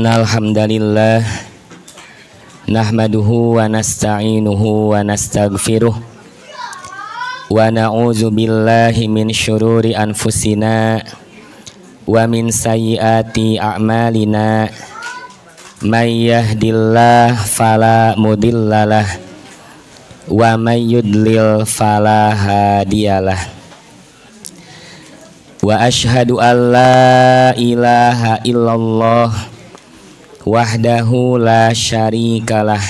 Innal hamdalillah nahmaduhu wa nasta'inuhu wa nastaghfiruh wa na'udzu billahi min syururi anfusina wa min sayyiati a'malina may yahdillahu fala mudhillalah wa may yudlil fala hadiyalah. Wa ashhadu an la ilaha illallah wahdahu la syarikalah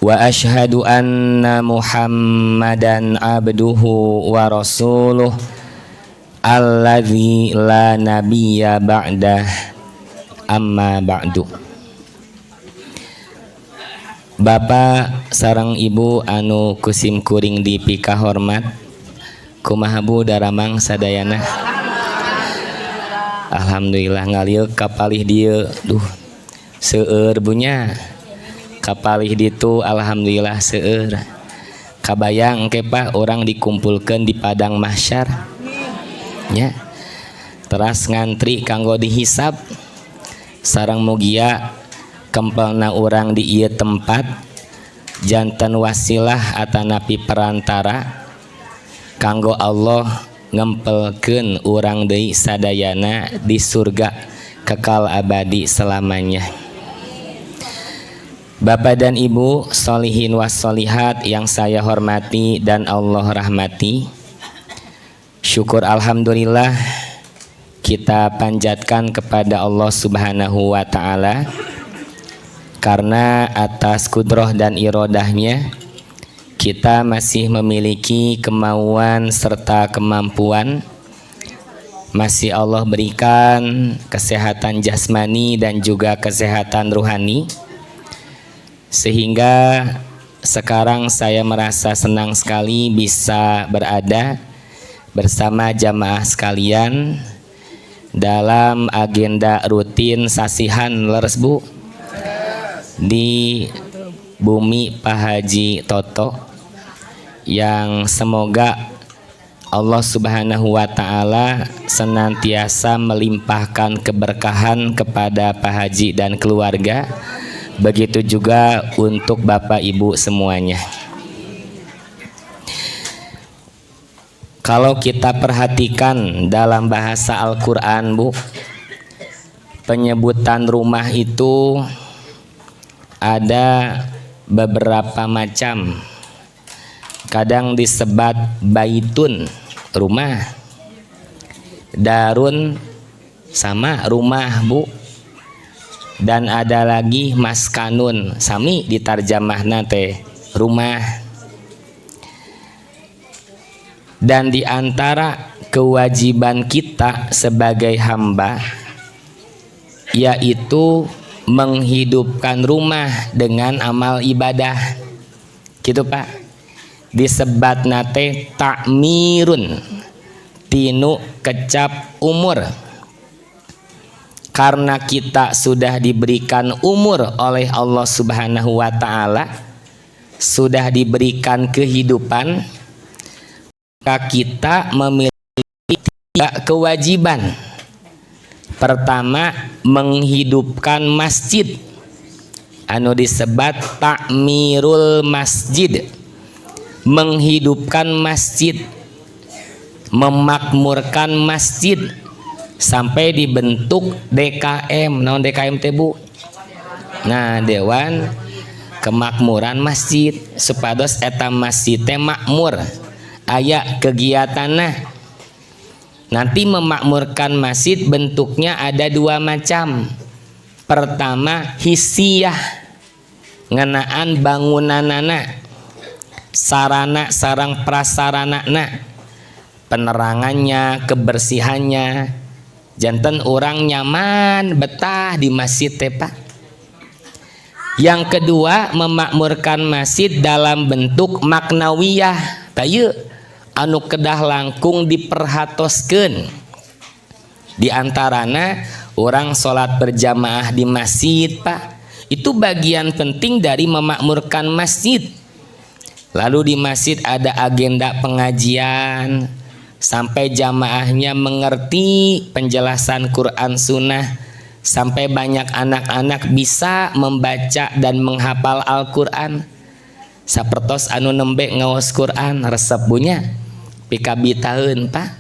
wa ashhadu anna muhammadan abduhu wa rasuluh alladzi la nabiyya ba'dah, amma ba'du. Bapak sareng ibu anu kusim kuring dipika hormat, kumaha Bu daramang sadayana? Alhamdulillah ngalil kapalih dieu duh seueur bunya kapalih ditu alhamdulillah seueur. Kabayang engke Pak orang dikumpulkeun di padang mahsyar nya teras ngantri kanggo dihisab sareng mugia kempelna urang di ieu tempat janten wasilah atanapi perantara kanggo Allah ngempelkeun urang deui sadayana di surga kekal abadi selamanya. Bapak dan Ibu sholihin was sholihat yang saya hormati dan Allah rahmati, syukur alhamdulillah kita panjatkan kepada Allah Subhanahu wa ta'ala karena atas kudroh dan irodahnya kita masih memiliki kemauan serta kemampuan, masih Allah berikan kesehatan jasmani dan juga kesehatan ruhani, sehingga sekarang saya merasa senang sekali bisa berada bersama jamaah sekalian dalam agenda rutin sasihan leres Bu di bumi Pak Haji Toto, yang semoga Allah Subhanahu wa ta'ala senantiasa melimpahkan keberkahan kepada Pak Haji dan keluarga, begitu juga untuk Bapak Ibu semuanya. Kalau kita perhatikan dalam bahasa Al-Quran Bu, penyebutan rumah itu ada beberapa macam. Kadang disebat baitun, rumah, darun sama rumah Bu, dan ada lagi maskanun, sami ditarjamahna teh rumah. Dan diantara kewajiban kita sebagai hamba yaitu menghidupkan rumah dengan amal ibadah, gitu Pak. Disebat nate takmirun tinu kecap umur, karena kita sudah diberikan umur oleh Allah Subhanahu wa ta'ala, sudah diberikan kehidupan, maka kita memiliki 3 kewajiban. Pertama, menghidupkan masjid anu disebat takmirul masjid, menghidupkan masjid, memakmurkan masjid sampai dibentuk DKM. Naon DKM teh Bu? Nah, Dewan Kemakmuran Masjid, supados eta masjid teh makmur, aya kegiatanna. Nanti memakmurkan masjid bentuknya ada 2 macam. Pertama hisiyah, ngenaan bangunanana, sarana sarang prasaranana, penerangannya, kebersihannya, janten orang nyaman betah di masjid teh Pak. Yang kedua, memakmurkan masjid dalam bentuk maknawiyah, tayu anu kedah langkung diperhatoskeun. Di antarana orang sholat berjamaah di masjid Pak, itu bagian penting dari memakmurkan masjid. Lalu di masjid ada agenda pengajian sampai jamaahnya mengerti penjelasan Quran Sunnah, sampai banyak anak-anak bisa membaca dan menghafal Al-Quran. Sapertos anu nembe ngaos Quran resep bunya pikabi tahun Pak.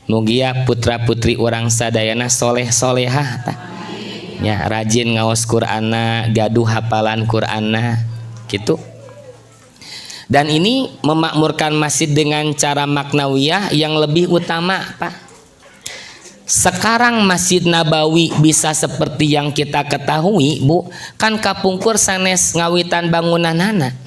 Mugia putra putri orang sadayana soleh solehah Pak. Ya rajin ngaos Qur'ana, gaduh hafalan Qur'ana gitu. Dan ini memakmurkan masjid dengan cara maknawiyah yang lebih utama Pak. Sekarang Masjid Nabawi bisa seperti yang kita ketahui Bu, kan kapungkur sanes ngawitan bangunanana.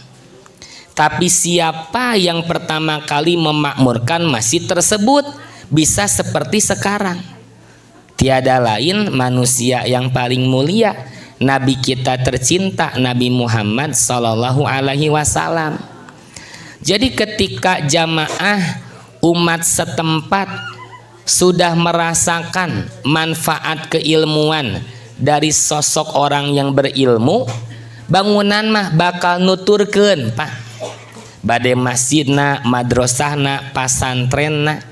Tapi siapa yang pertama kali memakmurkan masjid tersebut bisa seperti sekarang? Tiada lain manusia yang paling mulia, Nabi kita tercinta Nabi Muhammad Sallallahu Alaihi Wasallam. Jadi ketika jamaah umat setempat sudah merasakan manfaat keilmuan dari sosok orang yang berilmu, bangunan mah bakal nuturkeun Pak bade masjidna, madrasahna, pasantrenna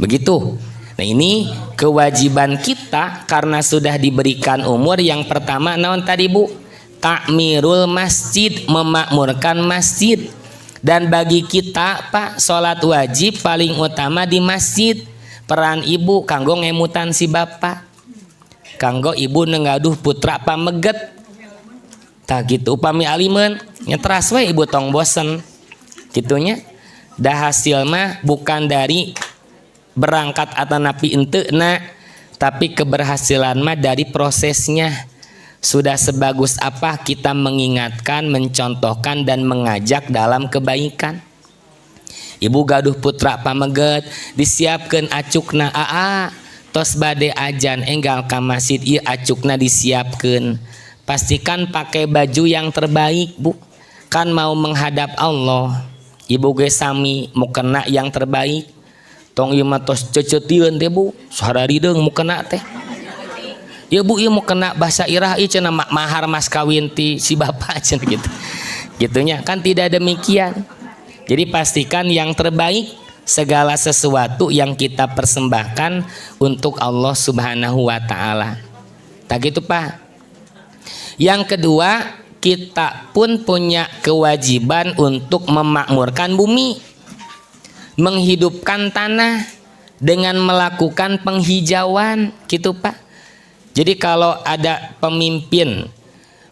begitu. Nah ini kewajiban kita karena sudah diberikan umur. Yang pertama naon tadi Bu? Takmirul masjid, memakmurkan masjid. Dan bagi kita Pak, sholat wajib paling utama di masjid. Peran ibu kanggo ngemutan si bapak, kanggo ibu nengaduh putra pameget. Tak gitu upami alimen nyetras we ibu tong bosen gitunya. Dah hasil mah bukan dari berangkat atau napi ente na, tapi keberhasilan mah dari prosesnya. Sudah sebagus apa kita mengingatkan, mencontohkan dan mengajak dalam kebaikan. Ibu gaduh putra pameget, disiapkan acukna aa, tos bade ajan enggal ka masjid ieu acukna disiapkan. Pastikan pakai baju yang terbaik Bu, kan mau menghadap Allah. Ibu ge sami mukena yang terbaik. Tong ieu mah tos ceuceutieun teh Bu, sararideung mukena teh. Ya Bu, ieu mau kena bahasa irah ieu cenah mahar mas kawin ti si bapak cenah gitu. Gitunya kan tidak demikian. Jadi pastikan yang terbaik segala sesuatu yang kita persembahkan untuk Allah Subhanahu wa taala. Tak gitu Pak. Yang kedua, kita pun punya kewajiban untuk memakmurkan bumi, menghidupkan tanah dengan melakukan penghijauan gitu Pak. Jadi kalau ada pemimpin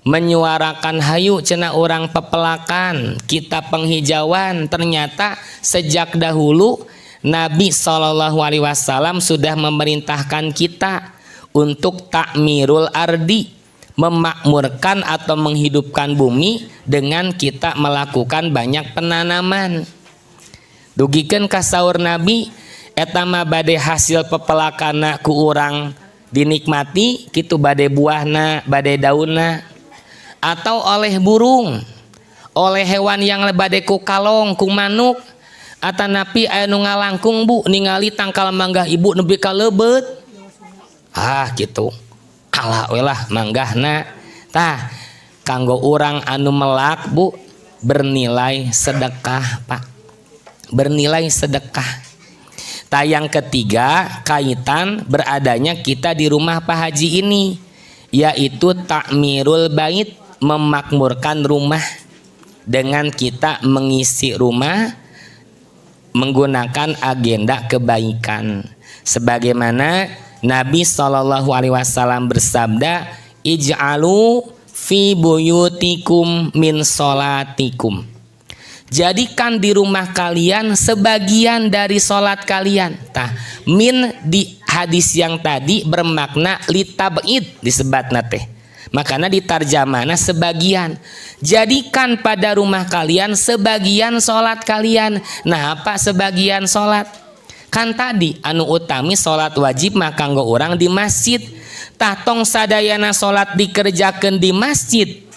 menyuarakan hayu cenah orang pepelakan kita penghijauan, ternyata sejak dahulu Nabi Shallallahu Alaihi Wasallam sudah memerintahkan kita untuk takmirul ardi, memakmurkan atau menghidupkan bumi dengan kita melakukan banyak penanaman. Dugikeun ka saur Nabi eta mah bade hasil pepelakana ku urang dinikmati kitu bade buahna, bade daunna, atau oleh burung, oleh hewan yang bade ku kalong, ku manuk, atanapi aya nu ngalangkung Bu ningali tangkal manggah ibu nepi ka lebeut. Gitu. Kalah we lah manggahna. Tah kanggo urang anu melak Bu bernilai sedekah Pak. Bernilai sedekah. Yang ketiga kaitan beradanya kita di rumah Pak Haji ini, yaitu takmirul bait, memakmurkan rumah dengan kita mengisi rumah menggunakan agenda kebaikan. Sebagaimana Nabi Shallallahu Alaihi Wasallam bersabda, ij'alu fi buyutikum min sholatikum. Jadikan di rumah kalian sebagian dari sholat kalian. Min di hadis yang tadi bermakna litab'id disebatna teh. Makanya ditarjamana sebagian. Jadikan pada rumah kalian sebagian sholat kalian. Nah apa sebagian sholat? Kan tadi anu utami sholat wajib maka kanggo orang di masjid. Tong sadayana sholat dikerjakan di masjid.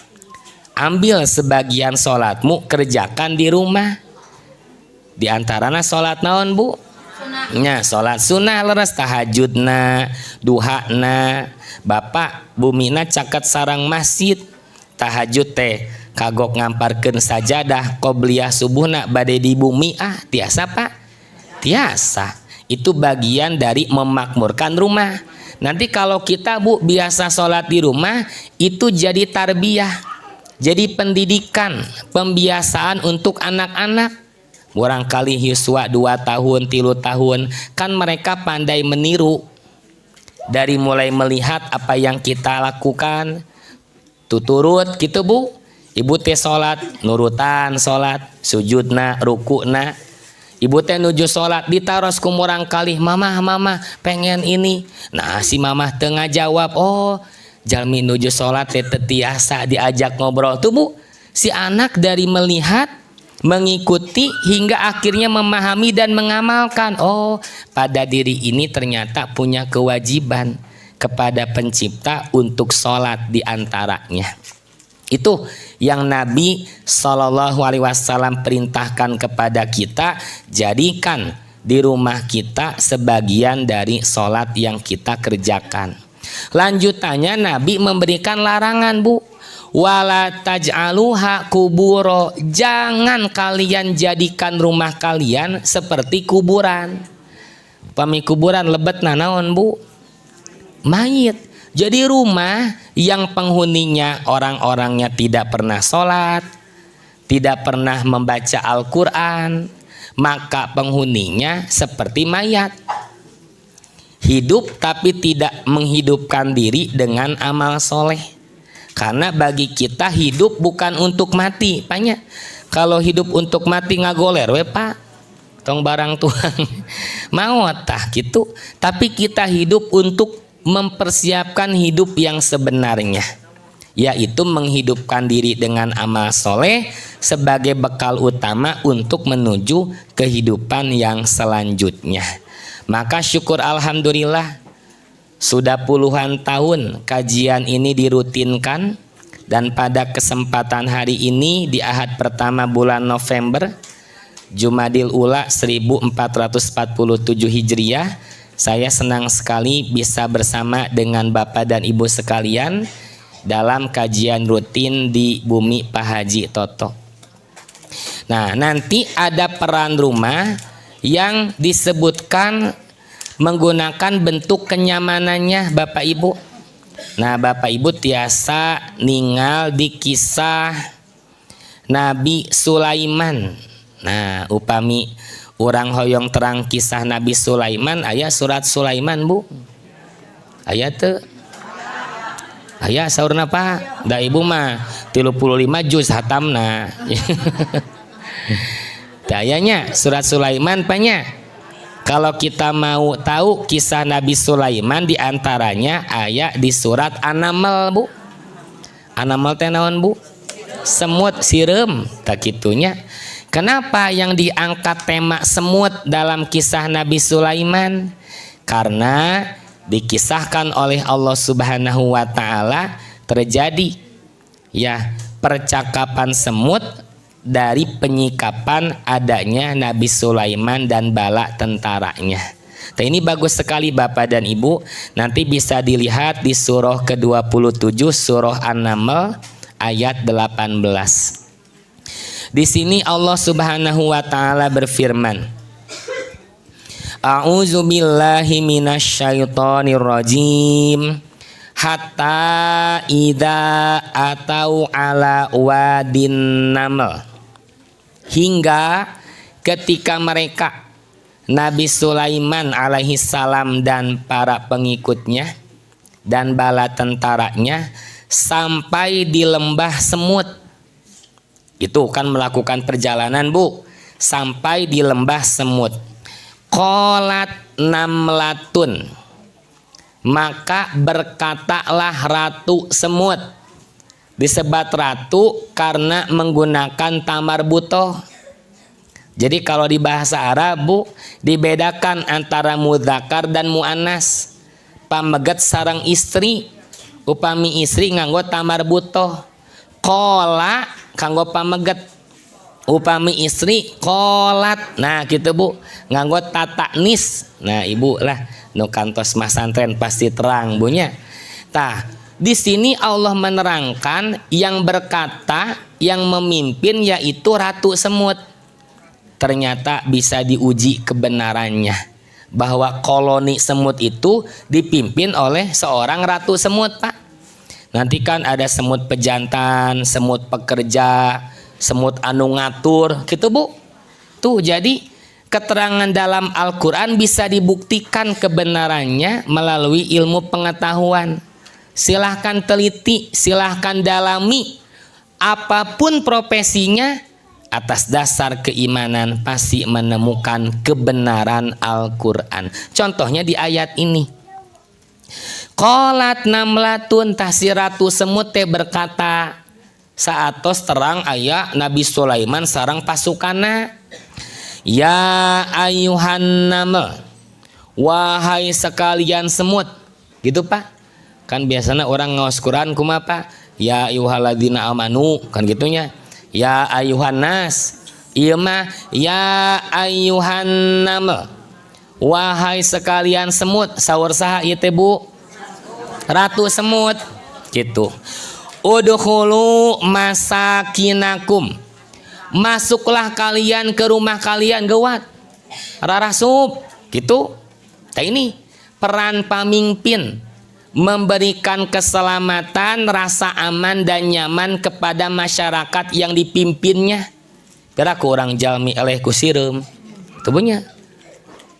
Ambil sebagian sholatmu kerjakan di rumah. Di antaranya sholat naon Bu? Nya sholat sunnah leres, tahajudna, duhana. Bapak bumina caket sarang masjid, tahajud teh kagok ngamparkeun sajadah qobliyah subuhna bade di bumi tiasa Pak? Tiasa. Itu bagian dari memakmurkan rumah. Nanti kalau kita Bu biasa sholat di rumah, itu jadi tarbiyah, jadi pendidikan, pembiasaan untuk anak-anak. Barangkali siswa 2 tahun, 3 tahun, kan mereka pandai meniru. Dari mulai melihat apa yang kita lakukan, tuturut gitu Bu. Ibu teh sholat, nurutan sholat, sujudna, rukuna. Ibu teh nuju sholat, ditaros kumurang kali, mama pengen ini. Nah si mama tengah jawab, oh jalmi nuju sholat teh tetiasa diajak ngobrol tuh Bu. Si anak dari melihat, mengikuti hingga akhirnya memahami dan mengamalkan. Oh pada diri ini ternyata punya kewajiban kepada pencipta untuk sholat diantaranya. Itu yang Nabi SAW perintahkan kepada kita, jadikan di rumah kita sebagian dari sholat yang kita kerjakan. Lanjutannya Nabi memberikan larangan Bu, wala taj'aluha kuburo, jangan kalian jadikan rumah kalian seperti kuburan. Pami kuburan lebet nanaon Bu, mayit. Jadi rumah yang penghuninya orang-orangnya tidak pernah sholat, tidak pernah membaca Al-Quran, maka penghuninya seperti mayat. Hidup tapi tidak menghidupkan diri dengan amal soleh. Karena bagi kita hidup bukan untuk mati. Banyak. Kalau hidup untuk mati ngagoler we Pak, tong barang tuang mau tah gitu. Tapi kita hidup untuk mempersiapkan hidup yang sebenarnya, yaitu menghidupkan diri dengan amal soleh sebagai bekal utama untuk menuju kehidupan yang selanjutnya. Maka syukur alhamdulillah sudah puluhan tahun kajian ini dirutinkan, dan pada kesempatan hari ini di Ahad pertama bulan November Jumadil Ula 1447 Hijriah, saya senang sekali bisa bersama dengan Bapak dan Ibu sekalian dalam kajian rutin di Bumi Pak Haji Toto. Nah, nanti ada peran rumah yang disebutkan menggunakan bentuk kenyamanannya Bapak Ibu. Nah, Bapak Ibu tiasa ningal di kisah Nabi Sulaiman. Nah, upami urang hoyong terang kisah Nabi Sulaiman, aya surat Sulaiman Bu, aya teu? Aya saurna Pak, da Ibu mah 35 juz hatamna. Dayanya surat Sulaiman panya. Kalau kita mau tahu kisah Nabi Sulaiman, diantaranya aya di surat An-Naml Bu. An-Naml teh naon Bu? Semut, sirem, tak kitunya. Kenapa yang diangkat tema semut dalam kisah Nabi Sulaiman? Karena dikisahkan oleh Allah Subhanahu wa Ta'ala terjadi ya percakapan semut dari penyikapan adanya Nabi Sulaiman dan bala tentaranya. Nah, ini bagus sekali Bapak dan Ibu. Nanti bisa dilihat di surah ke-27 surah An-Naml ayat 18. Di sini Allah Subhanahu wa Ta'ala berfirman, A'udzu billahi minasyaitonir rajim. Hatta idza atau ala wadin naml. Hingga ketika mereka Nabi Sulaiman alaihi salam dan para pengikutnya dan bala tentaranya sampai di lembah semut. Itu kan melakukan perjalanan Bu, sampai di lembah semut. Qalat namlatun, maka berkatalah ratu semut. Disebat ratu karena menggunakan tamar butoh. Jadi kalau di bahasa Arab Bu, dibedakan antara mudzakkar dan muannas. Pameget sareng istri, upami istri nganggo tamar butoh. Qala kanggo pameget, upami istri qolat. Nah gitu Bu, nganggo tataknis. Nah Ibu lah nu kantos masantren pasti terang bunya. Tah di sini Allah menerangkan yang berkata, yang memimpin yaitu ratu semut. Ternyata bisa diuji kebenarannya. bahwa koloni semut itu dipimpin oleh seorang ratu semut, Pak. Nanti kan ada semut pejantan, semut pekerja, semut anu ngatur, gitu Bu. Tuh, jadi keterangan dalam Al-Quran bisa dibuktikan kebenarannya melalui ilmu pengetahuan. Silahkan teliti, silahkan dalami. Apapun profesinya, atas dasar keimanan pasti menemukan kebenaran Al-Quran. Contohnya di ayat ini. Qalat namlatun, tahsi ratu semut teh berkata, saatos terang aya Nabi Sulaiman sareng pasukana. Ya ayuhan naml, wahai sekalian semut. Gitu Pak. Kan biasanya orang ngaos Quran kumaha Pak? Ya ayyuhalladzina amanu, kan gitunya. Ya ayuhan nas, ieu mah ya ayuhan naml, wahai sekalian semut. Saur saha ieu teh Bu? Ratu semut. Gitu. Udkhulu masakinakum, masuklah kalian ke rumah kalian geuwat. Rarasup. Gitu. Tah ini peran pamimpin, memberikan keselamatan, rasa aman dan nyaman kepada masyarakat yang dipimpinnya. Piraku orang jalmi eleh ku sireum. Tubuhnya.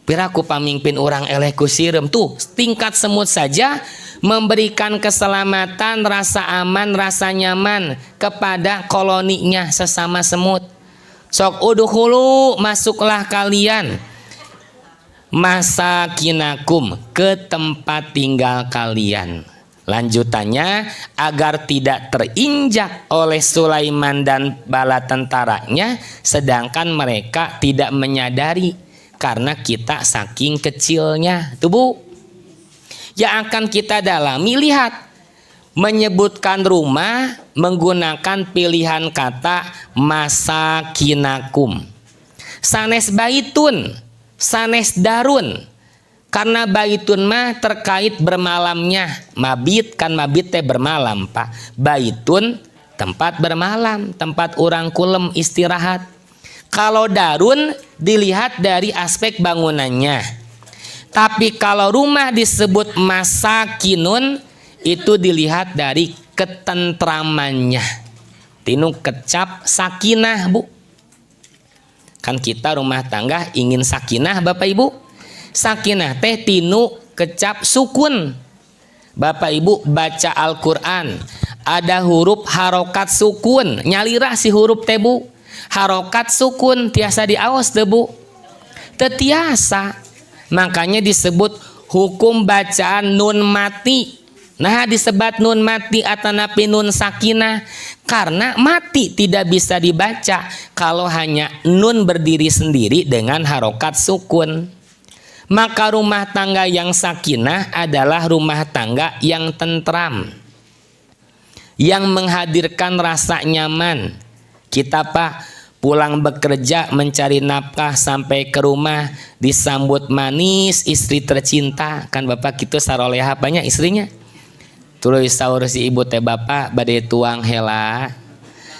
Piraku pamimpin orang eleh ku sireum. Tuh, tingkat semut saja memberikan keselamatan, rasa aman, rasa nyaman kepada koloninya sesama semut. Sok udkhulu, masuklah kalian masakinakum, ke tempat tinggal kalian. Lanjutannya, agar tidak terinjak oleh Sulaiman dan bala tentaranya, sedangkan mereka tidak menyadari karena kita saking kecilnya. Tuh Bu, yang akan kita dalami, lihat, menyebutkan rumah menggunakan pilihan kata masakinakum. Sanes baitun, sanes darun, karena baitun mah terkait bermalamnya. Mabit kan, mabit teh bermalam Pak. Baitun tempat bermalam, tempat orang kulem istirahat. Kalau darun dilihat dari aspek bangunannya. Tapi kalau rumah disebut masakinun, itu dilihat dari ketentramannya. Tinu kecap sakinah Bu. Kan kita rumah tangga ingin sakinah Bapak Ibu. Sakinah teh tinu kecap sukun. Bapak Ibu baca Al-Quran, ada huruf harokat sukun, nyalira si huruf teh Bu. Harokat sukun tiasa diaos teh Bu. Tetiasa. Makanya disebut hukum bacaan nun mati. Nah, disebut nun mati atanapi nun sakinah, karena mati tidak bisa dibaca kalau hanya nun berdiri sendiri dengan harokat sukun. Maka rumah tangga yang sakinah adalah rumah tangga yang tentram, yang menghadirkan rasa nyaman. Kita Pak pulang bekerja mencari nafkah, sampai ke rumah disambut manis istri tercinta. Kan Bapak gitu saroleha banyak istrinya. Tuluy saur si ibu teh Bapak bade tuang hela,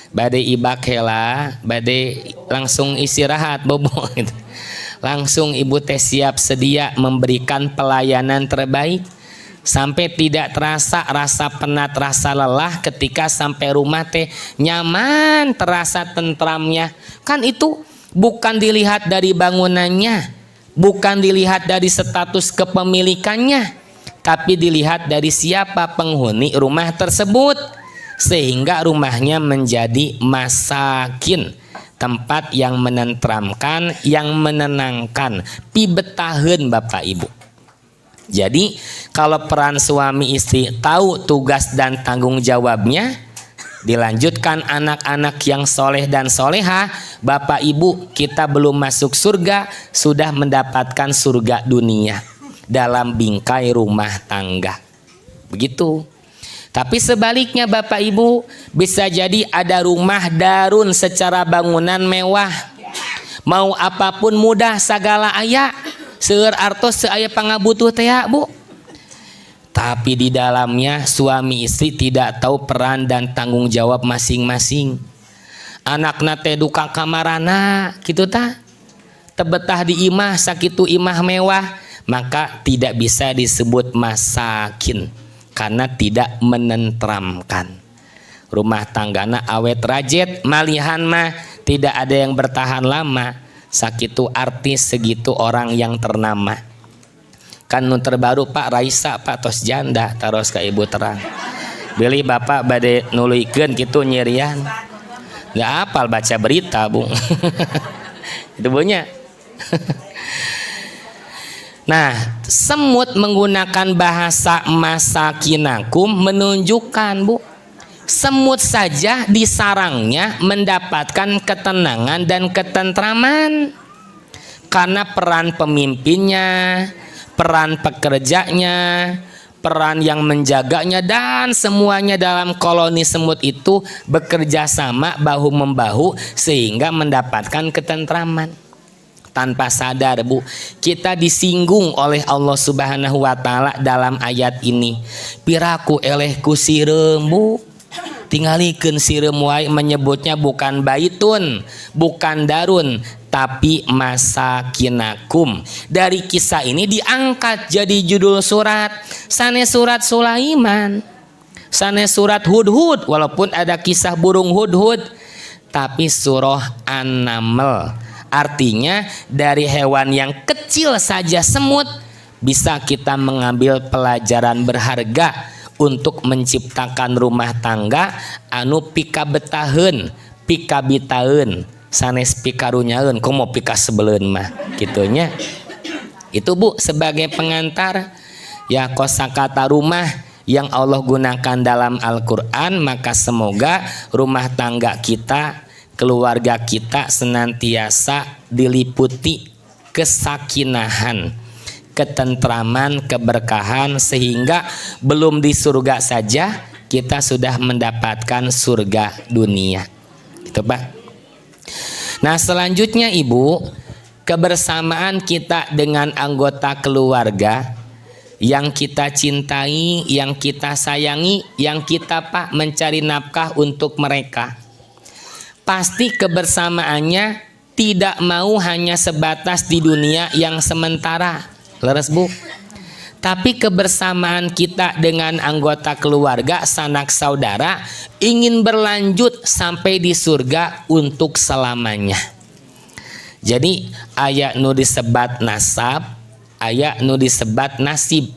bade ibak hela, bade langsung istirahat bobo gitu. Langsung ibu teh siap sedia memberikan pelayanan terbaik, sampai tidak terasa rasa penat, rasa lelah ketika sampai rumah teh nyaman, terasa tentramnya. Kan itu bukan dilihat dari bangunannya, bukan dilihat dari status kepemilikannya, tapi dilihat dari siapa penghuni rumah tersebut, sehingga rumahnya menjadi masakin, tempat yang menenteramkan, yang menenangkan, pibetaheun Bapak Ibu. Jadi kalau peran suami istri tahu tugas dan tanggung jawabnya, dilanjutkan anak-anak yang soleh dan soleha, Bapak Ibu, kita belum masuk surga, sudah mendapatkan surga dunia dalam bingkai rumah tangga. Begitu. Tapi sebaliknya Bapak Ibu, bisa jadi ada rumah darun secara bangunan mewah, mau apapun mudah sagala aya, seueur artos seaya pangabutuh teh Bu. Tapi di dalamnya suami istri tidak tahu peran dan tanggung jawab masing-masing. Anakna teh duka kamarana kitu tah. Tebetah di imah sakitu imah mewah, maka tidak bisa disebut masakin karena tidak menentramkan. Rumah tanggana awet rajet malihan mah tidak ada yang bertahan lama. Sakitu artis segitu orang yang ternama. Kan nu terbaru Pak Raisa Pak tos janda taros ke ibu terang. Beli bapak bade nuluykeun kitu nyirian. Nggak apal baca berita Bung. Itu punya. Nah, semut menggunakan bahasa masakinakum menunjukkan Bu, semut saja di sarangnya mendapatkan ketenangan dan ketentraman karena peran pemimpinnya, peran pekerjanya, peran yang menjaganya, dan semuanya dalam koloni semut itu bekerja sama bahu membahu sehingga mendapatkan ketentraman. Tanpa sadar Bu, kita disinggung oleh Allah Subhanahu wa Ta'ala dalam ayat ini. Piraku eleh ku sireum Bu, tingalikeun sireum wae, menyebutnya bukan baitun, bukan darun, tapi masakinakum. Dari kisah ini diangkat jadi judul surat, sanes surat Sulaiman, sanes surat Hudhud, walaupun ada kisah burung hudhud, tapi surah An-Naml. Artinya dari hewan yang kecil saja semut bisa kita mengambil pelajaran berharga untuk menciptakan rumah tangga anu pika betaheun, pika bitaeun, sanes pikarunyaeun, komo pika sebeleun mah gitunya. Itu Bu sebagai pengantar ya kosakata rumah yang Allah gunakan dalam Al-Qur'an. Maka semoga rumah tangga kita, keluarga kita senantiasa diliputi kesakinahan, ketentraman, keberkahan, sehingga belum di surga saja kita sudah mendapatkan surga dunia. Itu Pak. Nah selanjutnya Ibu, kebersamaan kita dengan anggota keluarga yang kita cintai, yang kita sayangi, yang kita Pak mencari nafkah untuk mereka. Pasti kebersamaannya tidak mau hanya sebatas di dunia yang sementara, leres Bu. Tapi kebersamaan kita dengan anggota keluarga, sanak saudara ingin berlanjut sampai di surga untuk selamanya. Jadi aya nu disebat nasab, aya nu disebat nasib.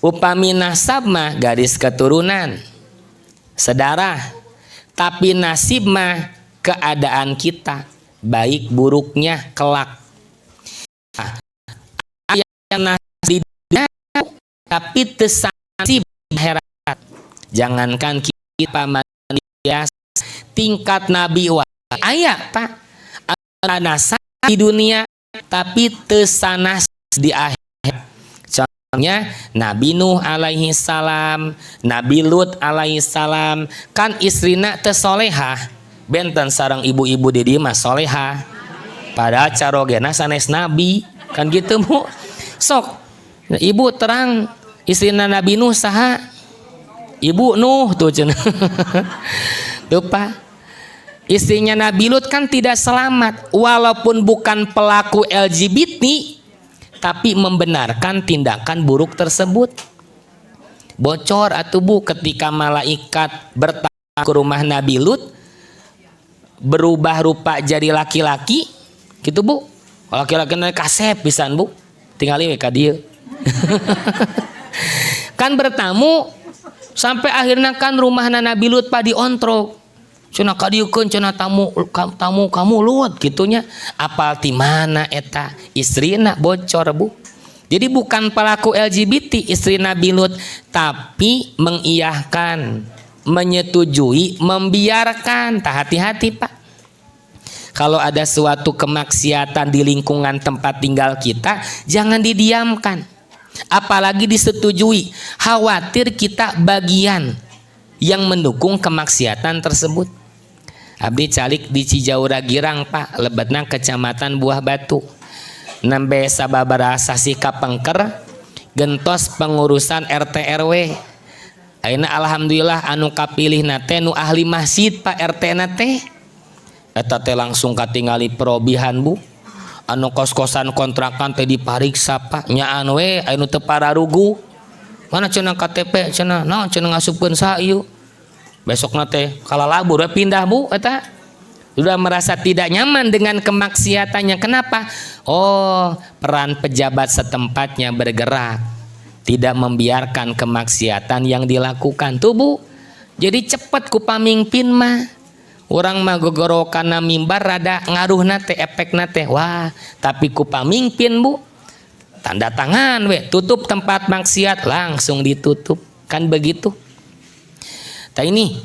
Upami nasab mah garis keturunan, saudara. Tapi nasib mah keadaan kita, baik buruknya kelak. Ayat nasib tapi tesasib akhirat. Jangankan kita manusia tingkat nabi wa aya Pak nasab di dunia tapi tesanas di akhirat. Contohnya Nabi Nuh alaihi salam, Nabi Lut alaihi salam, kan istrina teu solehah, benten sareng ibu-ibu di dieu mah solehah. Padahal carogena sanes nabi, kan gitu Bu. Sok ibu terang istrina Nabi Nuh saha? Ibu Nuh tuh cenah. Tuh Pak. Istrinya Nabi Lut kan tidak selamat, walaupun bukan pelaku LGBT, tapi membenarkan tindakan buruk tersebut. Bocor atuh Bu ketika malaikat bertamu ke rumah Nabi Lut, berubah rupa jadi laki-laki gitu Bu. Laki-laki kasep pisan Bu, tinggali we ka dieu. Kan bertamu sampai akhirnya kan rumahna Nabi Lut pa diontrog. Cenah kadieukeun cenah tamu kamu Lut gitunya. Apal ti mana eta istrina bocor Bu. Jadi bukan pelaku LGBT istri Nabi Lut, tapi mengiyahkan, menyetujui, membiarkan. Hati-hati Pak. Kalau ada suatu kemaksiatan di lingkungan tempat tinggal kita, jangan didiamkan. Apalagi disetujui. Khawatir kita bagian yang mendukung kemaksiatan tersebut. Abdi calik di Cijaura Girang Pak, lebetna kecamatan Buah Batu. Nembe sababaraha sasi kapengker gentos pengurusan RT RW. Ayeuna alhamdulillah anu kapilih nate nu ahli masjid Pak RT nate. Eta teh langsung katingali perobihan Bu. anu kos-kosan kontrakan teh dipariksa Pak nyaan we anu teu pararugu mana cenah KTP cenah naon cenah ngasupkeun saha ieu besokna teh kalalabur we pindah Bu eta sudah merasa tidak nyaman dengan kemaksiatannya. Kenapa? Oh, peran pejabat setempatnya bergerak, tidak membiarkan kemaksiatan yang dilakukan tuh Bu. Jadi cepet ku pamimpin mah orang mah gogorokana mimbar rada ngaruh nate efek nate wah tapi ku pamimpin Bu tanda tangan we tutup tempat maksiat langsung ditutup kan begitu. Nah ini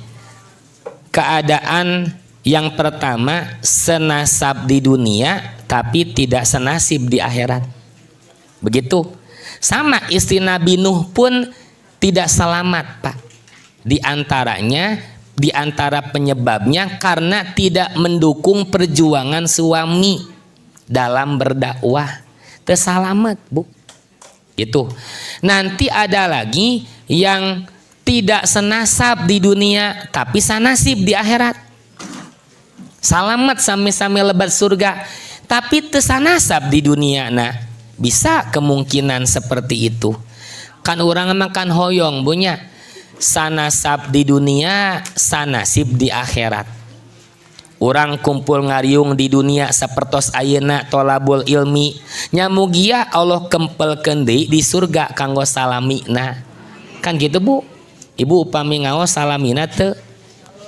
keadaan yang pertama senasab di dunia tapi tidak senasib di akhirat. Begitu. Sama istri Nabi Nuh pun tidak selamat Pak. Di antara penyebabnya karena tidak mendukung perjuangan suami dalam berdakwah. Terselamat Bu. Gitu. Nanti ada lagi yang tidak senasab di dunia tapi sanasib di akhirat. Salamat sami-sami lebat surga tapi tersanasab di dunia. Nah bisa kemungkinan seperti itu kan orang makan hoyong punya sanasab di dunia sanasib di akhirat. Orang kumpul ngariung di dunia sapertos ayeuna tolabul ilmi nyamugia Allah kempelkeun deui di surga kanggo salamina kan gitu Bu. Ibu upami ngaos salamina teu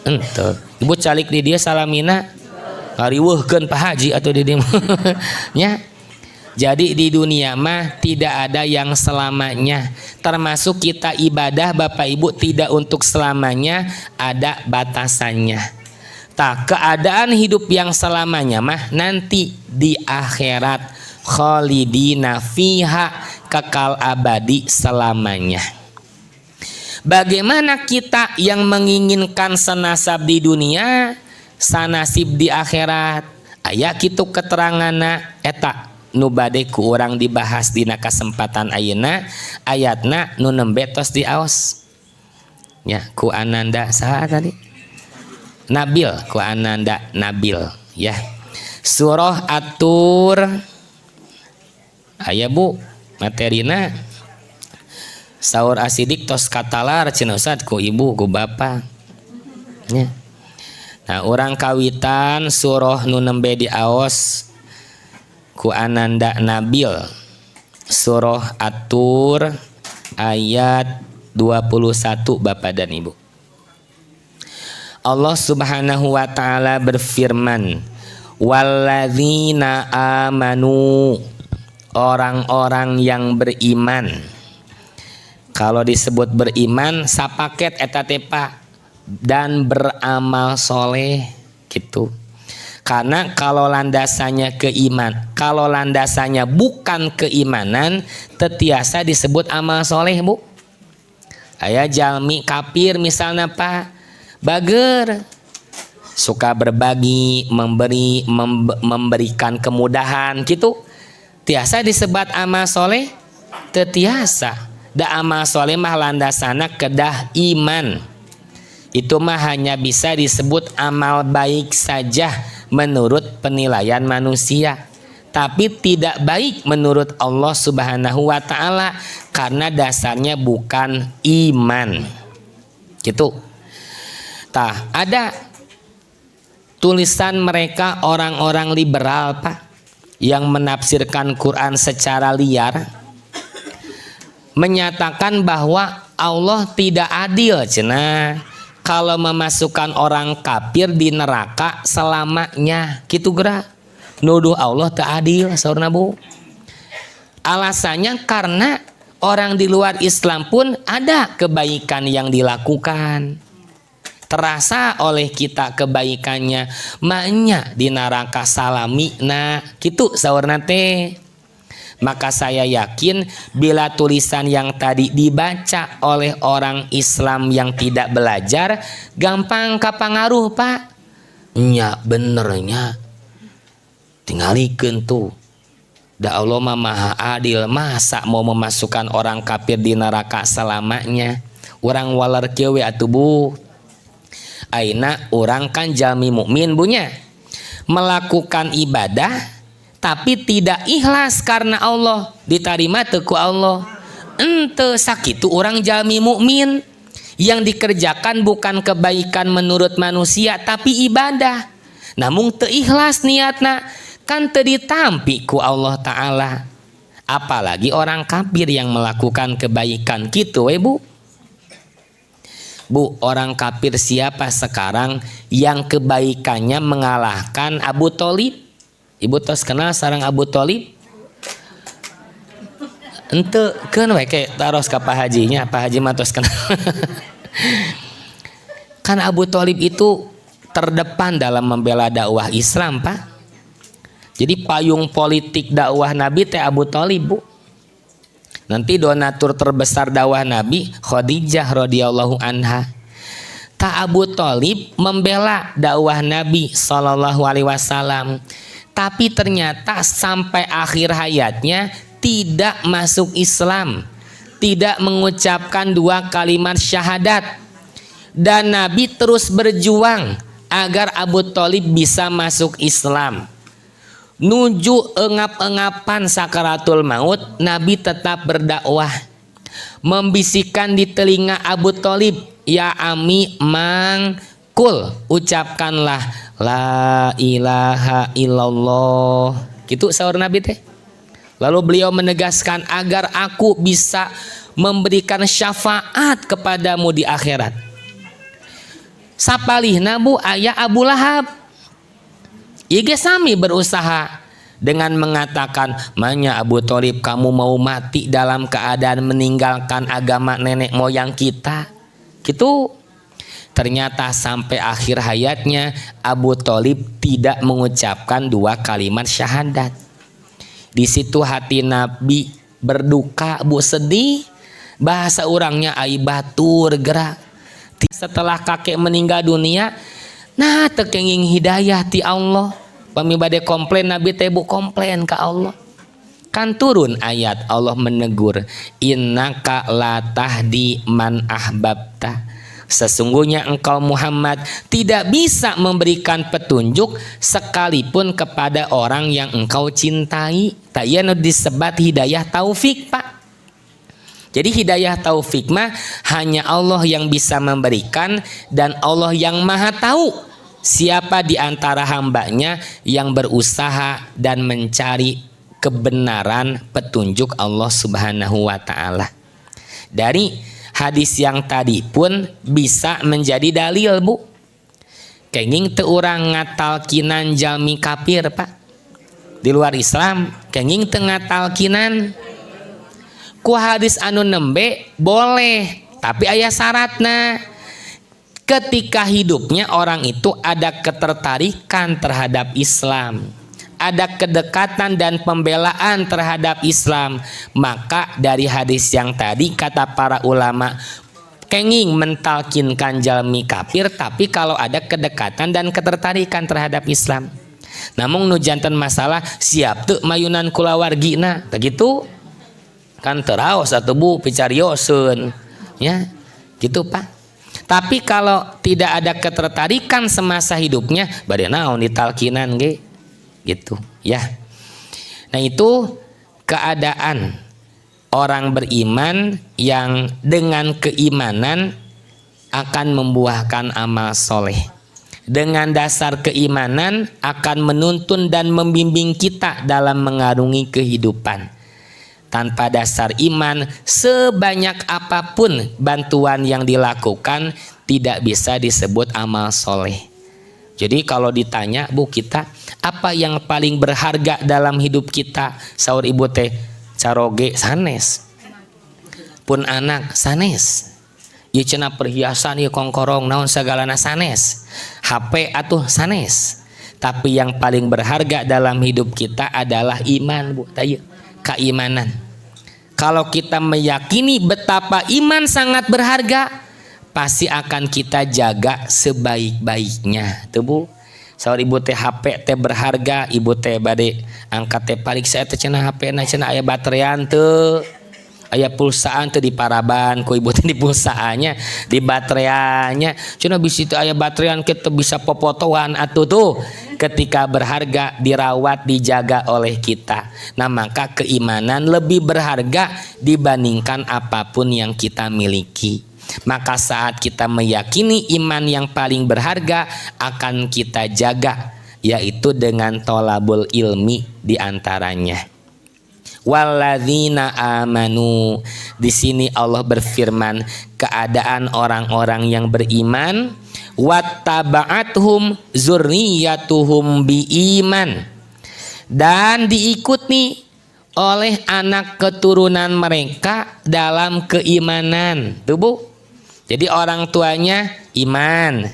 ente ibu calik di dia salamina ngariweuhkeun Pak Haji atau di dia nya. Jadi di dunia mah tidak ada yang selamanya, termasuk kita ibadah Bapak Ibu tidak untuk selamanya, ada batasannya. Tak keadaan hidup yang selamanya mah nanti di akhirat khalidina fiha kekal abadi selamanya. Bagaimana kita yang menginginkan senasab di dunia, sanasib di akhirat? Aya kitu keterangana eta nu bade ku urang dibahas dina kasempatan ayeuna ayatna nu nembe tos diaos. Ya, ku Ananda saha tadi? Nabil, ku Ananda Nabil ya. Surah At-Tur aya Bu materina. Saur asidik tos katalar cenah Ustaz ku ibu ku bapak ya. Nah orang kawitan surah nu nembe diaos ku Ananda Nabil surah At-Tur ayat 21 Bapak dan Ibu. Allah Subhanahu wa taala berfirman walladzina amanu orang-orang yang beriman. Kalau disebut beriman sapaket eta teh Pak dan beramal soleh gitu. Karena kalau landasannya kalau landasannya bukan keimanan, tetiasa disebut amal soleh Bu. Aya jalmi kafir misalnya Pak, bager, suka berbagi, memberikan kemudahan gitu. Tiasa disebut amal soleh, tetiasa. Da amal soleh mah landasana kedah iman. Itu mah hanya bisa disebut amal baik saja menurut penilaian manusia, tapi tidak baik menurut Allah Subhanahu wa taala karena dasarnya bukan iman. Gitu. Tah, ada tulisan mereka orang-orang liberal Pak yang menafsirkan Quran secara liar, menyatakan bahwa Allah tidak adil cenah kalau memasukkan orang kafir di neraka selamanya gitu geura. Nuduh Allah teu adil saurna Bu. Alasannya karena orang di luar Islam pun ada kebaikan yang dilakukan. Terasa oleh kita kebaikannya, maknya di neraka salamina gitu saurna teh. Maka saya yakin bila tulisan yang tadi dibaca oleh orang Islam yang tidak belajar gampang kapangaruh Pak. Nya benernya tingalikeun tuh. Da Allah mah maha adil, masa mau memasukkan orang kafir di neraka selamanya. Urang waler kieu we atuh Bu. Aina orang kan jalmi mukmin bunya melakukan ibadah tapi tidak ikhlas karena Allah, diterima teu ku Allah. Ente sakitu orang jalmi mukmin yang dikerjakan bukan kebaikan menurut manusia tapi ibadah. Namun teu ikhlas niatna, kan teu ditampi ku Allah Ta'ala. Apalagi orang kafir yang melakukan kebaikan gitu Bu. Bu, orang kafir siapa sekarang yang kebaikannya mengalahkan Abu Thalib? Ibu tos kenal sareng Abu Thalib? Ente keun we ke taros ka Pak Hajinya, Pak Haji mah tos kenal. Kan Abu Thalib itu terdepan dalam membela dakwah Islam, Pak. Jadi payung politik dakwah Nabi teh Abu Thalib, Bu. Nanti donatur terbesar dakwah Nabi Khadijah radhiyallahu anha. Ta Abu Thalib membela dakwah Nabi sallallahu alaihi wasallam. Tapi ternyata sampai akhir hayatnya tidak masuk Islam, tidak mengucapkan 2 kalimat syahadat. Dan Nabi terus berjuang agar Abu Thalib bisa masuk Islam. Nuju engap-engapan sakaratul maut, Nabi tetap berdakwah, membisikkan di telinga Abu Thalib, ya ami mangkul, ucapkanlah la ilaha illallah. Gitu sahur Nabi teh. Lalu beliau menegaskan agar aku bisa memberikan syafaat kepadamu di akhirat. Sapalihna Bu aya Abu Lahab. Ieu sami berusaha dengan mengatakan, "Manya Abu Thalib, kamu mau mati dalam keadaan meninggalkan agama nenek moyang kita." Gitu. Ternyata sampai akhir hayatnya Abu Thalib tidak mengucapkan 2 kalimat syahadat. Di situ hati Nabi berduka, Bu, sedih. Bahasa orangnya ai batur gerak. Setelah kakek meninggal dunia, nah tekenging hidayah ti Allah. Pami bade komplain Nabi teh Bu komplain ka Allah. Kan turun ayat Allah menegur, innaka la tahdi man ahbabta. Sesungguhnya engkau Muhammad tidak bisa memberikan petunjuk sekalipun kepada orang yang engkau cintai. Tak iya disebut hidayah taufik, Pak. Jadi hidayah taufik mah hanya Allah yang bisa memberikan, dan Allah yang maha tahu siapa di antara hambanya yang berusaha dan mencari kebenaran petunjuk Allah Subhanahu wa ta'ala. Dari hadis yang tadi pun bisa menjadi dalil, Bu. Kenging teu urang ngatalkinan jalmi kafir, Pak. Di luar Islam, kenging teu ngatalkinan. Ku hadis anu nembe boleh, tapi aya syaratna. Ketika hidupnya orang itu ada ketertarikan terhadap Islam, ada kedekatan dan pembelaan terhadap Islam, maka dari hadis yang tadi kata para ulama kenging mentalkinkan jalmi kafir, tapi kalau ada kedekatan dan ketertarikan terhadap Islam. Namun nu janten masalah siap tuh mayunan kulawargina begitu kan teraos atau Bu picarioseun ya gitu Pak. Tapi kalau tidak ada ketertarikan semasa hidupnya bade naon ditalkinan ge gitu ya. Nah itu keadaan orang beriman yang dengan keimanan akan membuahkan amal soleh. Dengan dasar keimanan akan menuntun dan membimbing kita dalam mengarungi kehidupan. Tanpa dasar iman, sebanyak apapun bantuan yang dilakukan tidak bisa disebut amal soleh. Jadi kalau ditanya Bu kita apa yang paling berharga dalam hidup kita, saur ibu teh caroge sanes, pun anak sanes, ieu cenah perhiasan ieu kongkorong naon sagalana sanes, HP atuh sanes. Tapi yang paling berharga dalam hidup kita adalah iman Bu, tah ieu keimanan. Kalau kita meyakini betapa iman sangat berharga, pasti akan kita jaga sebaik-baiknya tuh Bu. Saur ibu teh HP teh berharga, ibu teh bade angkat teh paling saya teh cenah HP na cenah aya baterean teu, aya pulsaan teu di paraban ku ibu teh di pulsaanya, di batereanya cenah bisi teu aya baterean kita bisa popotoan atuh tuh ketika berharga dirawat, dijaga oleh kita. Nah, maka keimanan lebih berharga dibandingkan apapun yang kita miliki. Maka saat kita meyakini iman yang paling berharga akan kita jaga, yaitu dengan tolabul ilmi diantaranya. Walladzina amanu, di sini Allah berfirman keadaan orang-orang yang beriman, wattaba'athum zurriyatuhum biiman, dan diikuti oleh anak keturunan mereka dalam keimanan. Tuh Bu, jadi orang tuanya iman,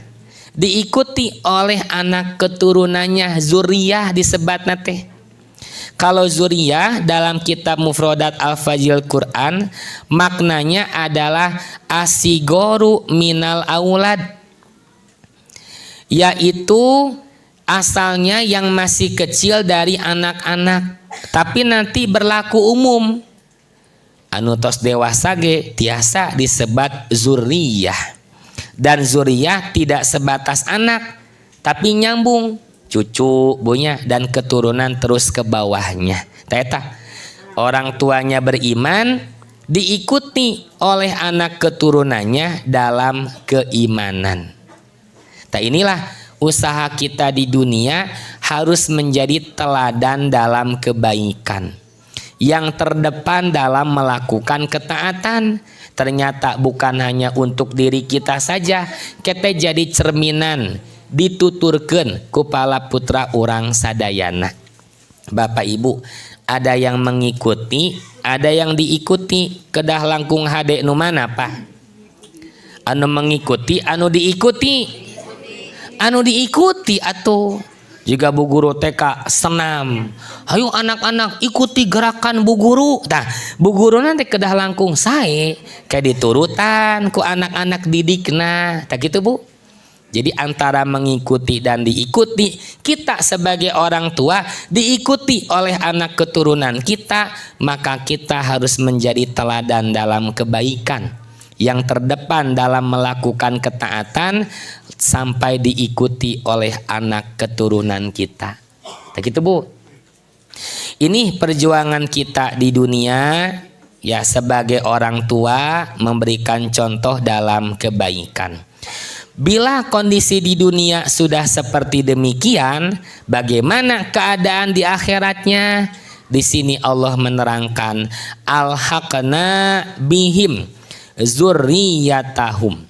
diikuti oleh anak keturunannya, zuriyah disebat nate. Kalau zuriyah dalam kitab Mufradat Al-Fajil Quran maknanya adalah asigoru minal aulad, yaitu asalnya yang masih kecil dari anak-anak, tapi nanti berlaku umum. Anu tos dewasa ge tiasa disebat zuriyah. Dan zuriyah tidak sebatas anak, tapi nyambung cucu, bunya, dan keturunan terus ke bawahnya. Teta, orang tuanya beriman, diikuti oleh anak keturunannya dalam keimanan. Nah, inilah usaha kita di dunia harus menjadi teladan dalam kebaikan, yang terdepan dalam melakukan ketaatan. Ternyata bukan hanya untuk diri kita saja, kita jadi cerminan dituturkan kepala putra orang sadayana. Bapak Ibu, ada yang mengikuti, ada yang diikuti. Kedah langkung hade nu mana Pak? Anu mengikuti, anu diikuti. Anu diikuti atuh. Juga Bu Guru TK senam, ayo anak-anak ikuti gerakan Bu Guru. Nah, Bu Guru nanti kedah langkung sae kayak diturutan ku anak-anak didikna. Tak gitu Bu? Jadi antara mengikuti dan diikuti, kita sebagai orang tua diikuti oleh anak keturunan kita, maka kita harus menjadi teladan dalam kebaikan, yang terdepan dalam melakukan ketaatan sampai diikuti oleh anak keturunan kita. Begitu Bu. Ini perjuangan kita di dunia ya, sebagai orang tua memberikan contoh dalam kebaikan. Bila kondisi di dunia sudah seperti demikian, bagaimana keadaan di akhiratnya? Di sini Allah menerangkan alhaqna bihim zurriyatahum.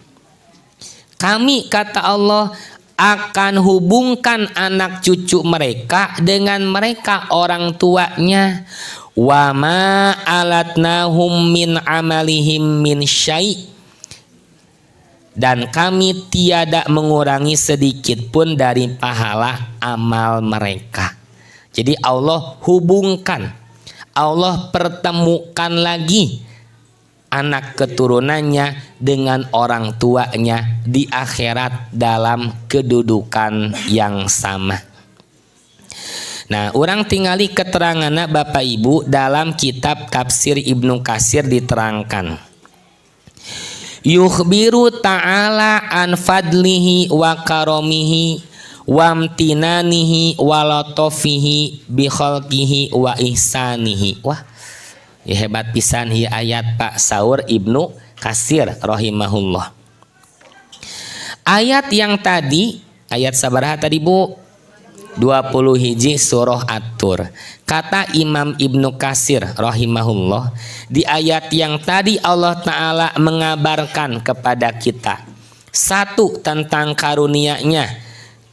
Kami, kata Allah, akan hubungkan anak cucu mereka dengan mereka orang tuanya. Wa ma alatnahum min amalihim min syai', dan kami tiada mengurangi sedikit pun dari pahala amal mereka. Jadi Allah hubungkan, Allah pertemukan lagi anak keturunannya dengan orang tuanya di akhirat dalam kedudukan yang sama. Nah, orang tingali keterangannya Bapak Ibu dalam kitab Tafsir Ibnu Katsir diterangkan. Yukhbiru ta'ala an fadlihi wa karomihi wa amtinanihi wa latofihi bi khalqihi wa ihsanihi. Wah, ya hebat pisan hi ayat Pak Saur Ibnu Katsir rahimahullah. Ayat yang tadi, ayat sabaraha tadi Bu? 20 hiji surah At-Tur. Kata Imam Ibnu Katsir rahimahullah, di ayat yang tadi Allah Ta'ala mengabarkan kepada kita, satu, tentang karunia-Nya,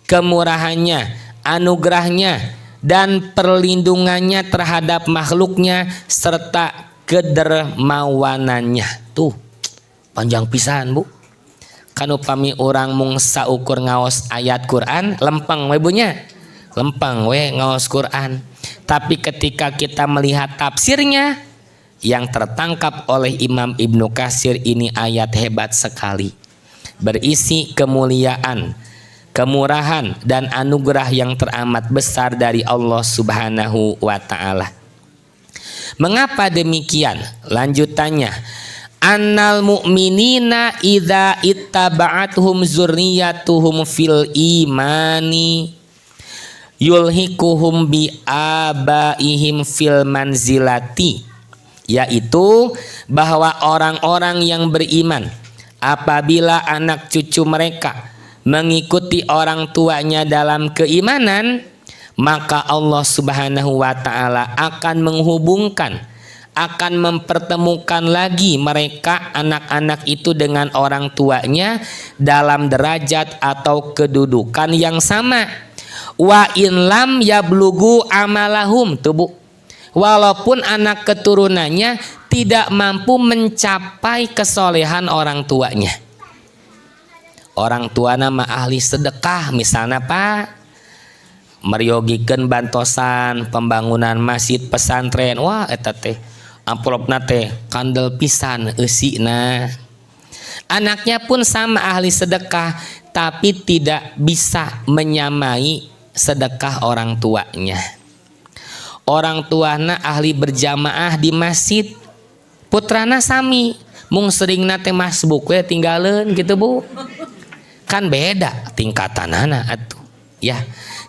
kemurahannya, anugerahnya, dan perlindungannya terhadap makhluknya, serta kedermawanannya. Tuh, panjang pisan Bu. Kan upami orang mung saukur ngaos ayat Quran, lempeng we bunya. Lempeng we ngaos Quran. Tapi ketika kita melihat tafsirnya, yang tertangkap oleh Imam Ibnu Katsir ini ayat hebat sekali, berisi kemuliaan, kemurahan, dan anugerah yang teramat besar dari Allah Subhanahu wa Ta'ala. Mengapa demikian? Lanjutannya, annal mu'minina idza ittaba'athum zurriyatuhum fil imani yulhikuhum bi abaihim fil manzilati, yaitu bahwa orang-orang yang beriman apabila anak cucu mereka mengikuti orang tuanya dalam keimanan, maka Allah Subhanahu wa taala akan menghubungkan, akan mempertemukan lagi mereka anak-anak itu dengan orang tuanya dalam derajat atau kedudukan yang sama. Wa in lam yablugu amalahum, tubuh, walaupun anak keturunannya tidak mampu mencapai kesolehan orang tuanya. Orang tua nama ahli sedekah misalnya Pak, meriogikan bantosan pembangunan masjid pesantren, wah eta teh amplopna teh kandel pisan eusina. Anaknya pun sama ahli sedekah, tapi tidak bisa menyamai sedekah orang tuanya. Orang tuana ahli berjamaah di masjid, putrana sami mung seringna teh masbuk we tinggalin gitu Bu, kan beda tingkatanana atuh ya.